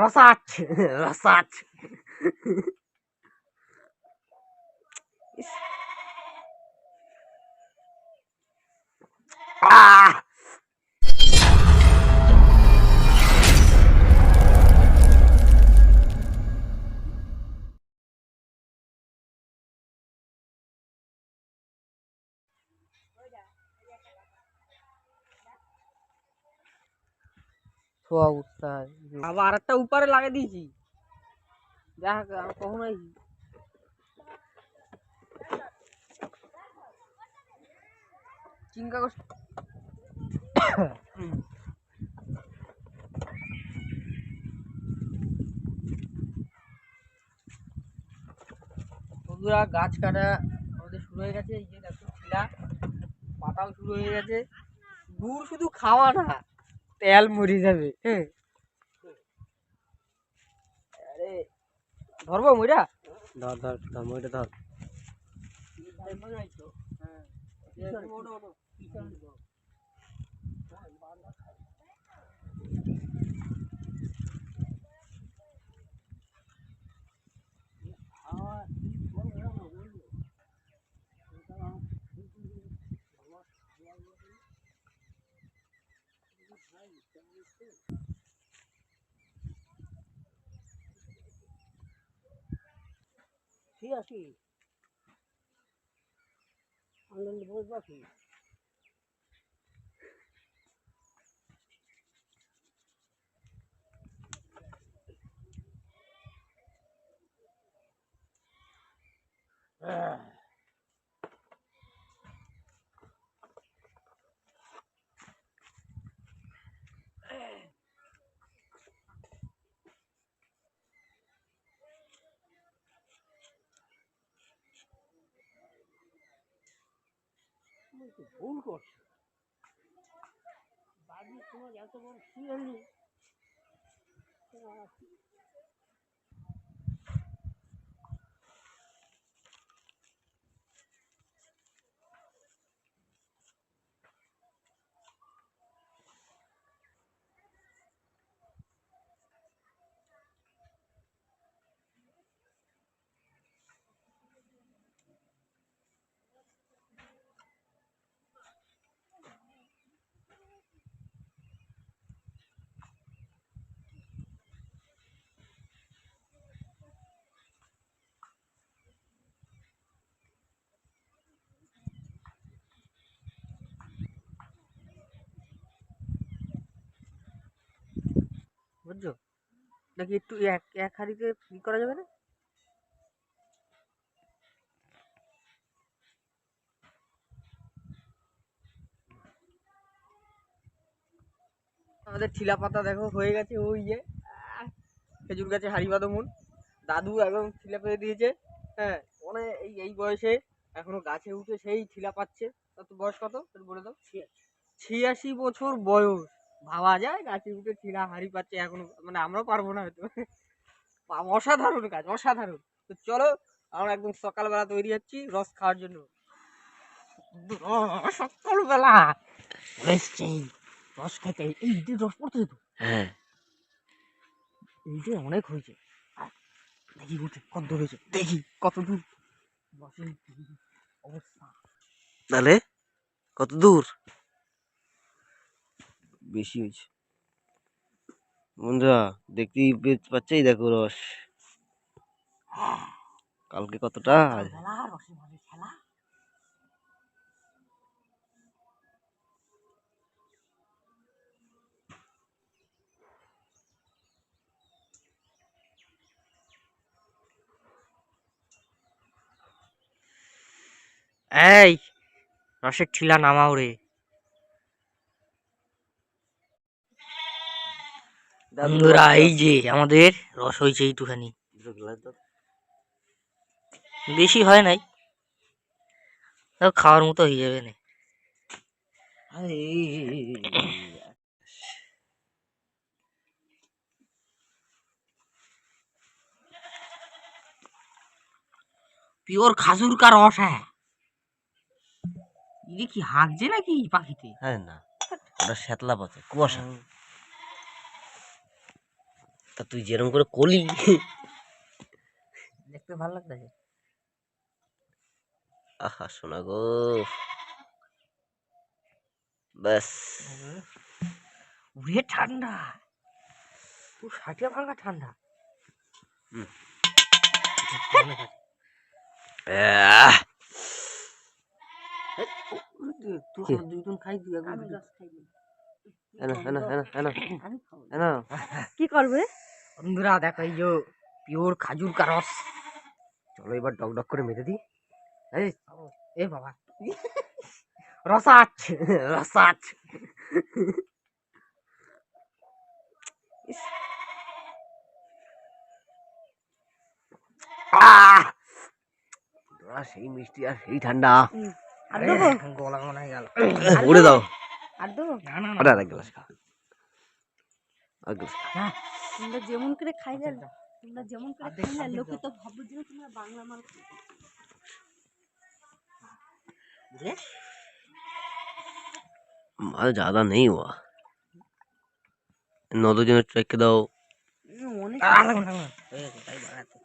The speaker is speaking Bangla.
রসাচ রসাচ। আহ অবস্থা আবার আরেকটা উপরে লাগিয়ে দিয়েছি। দেখ কখন আইছি চিন্তা করছি। বন্ধুরা গাছ কাটা আমাদের শুরু হয়ে গেছে। এই যে দেখো ছিলা পাতাও শুরু হয়ে গেছে। গুড় শুধু খাওয়া না, তেল মরে যাবে। হ্যাঁ আরে ধরবো মইরা, ধর ধর ধর মইটা ধর। ঠিক আছে আনন্দ বসবা কি ভুল করছো। বাড়ির তোমার এত বড় শিয়ালি বুঝছো নাকি? একটু এক এক হাঁড়িতে ই করা যাবে না? আমাদের ঠিলা পাতা দেখো হয়ে গেছে। ওই যে খেজুর গাছে হাড়ি বাঁধো মন, দাদু একদম ঠিলা পেয়ে দিয়েছে। হ্যাঁ মানে এই বয়সে এখনো গাছে উঠে সেই ঠিলা পাচ্ছে। তো বয়স কত বলে দাও? 86 বছর বয়স। ভাবা যায় গাছে উঠে ঠিলা হাড়ি পাচ্ছে এখনো, মানে আমরাও পারবো না হয়তো। অসাধারণ কাজ, অসাধারণ। তো চলো আমরা একদম সকালবেলা তৈরি হচ্ছি রস খাওয়ার জন্য। সকালবেলা এসছি রস খেতে। এই যে রস পড়তেছে তো, হ্যাঁ এই যে অনেক হয়েছে। দেখি উঠে কত দূর হয়েছে, দেখি কত দূর অবস্থা। তাহলে কত দূর? বেশি হয়েছে বন্ধুরা, দেখতেই পাচ্ছি। দেখো রস কালকে কতটা খেলা। এই রসের ঠিলা নামাও রে বন্ধুরা। এই যে আমাদের রস হয়েছে এইটুখানি, বেশি হয় নাই, খাওয়ার মতো হয়ে যাবে না। পিওর খাজুর কা রস। হ্যাঁ এটা কি হাঁকছে নাকি পাখিতে? হ্যাঁ না, ওটা শ্যাতলা পাতা কুয়াশা। তা তুই যেরকম করে কলি দেখতে ভালো লাগতেছে। আহা শোনা গো, ব্যাস। উড়ে ঠান্ডা, তুই ষাটিয়া ভাঙা ঠান্ডা। হুম। তুই কি? দুজন খাই, তুই কি করবে? বন্ধুরা দেখো এই যে পিওর খাজুর কা রস। চলো এবার ডক ডক করে মেরে দিই। এই এ বাবা, রসাচ রসাচ। সেই মিষ্টি আর সেই ঠান্ডা। আর দেবো? গলা মনে হয়ে গেল। উড়ে দাও। আর দেবো? না না আরে না, আর এক গ্লাস খা, আর গ্লাস খা। তোমরা যেমন করে খাইলে, তোমরা যেমন করে খাইলে লোকে তো ভাববে যে তোমরা বাংলা মাল খাও। माल ज्यादा नहीं हुआ, 9 जनों ट्रैक दाओ। অনেক আর লাগবে না, লাগবে না। এই, তাই বাড়াতে।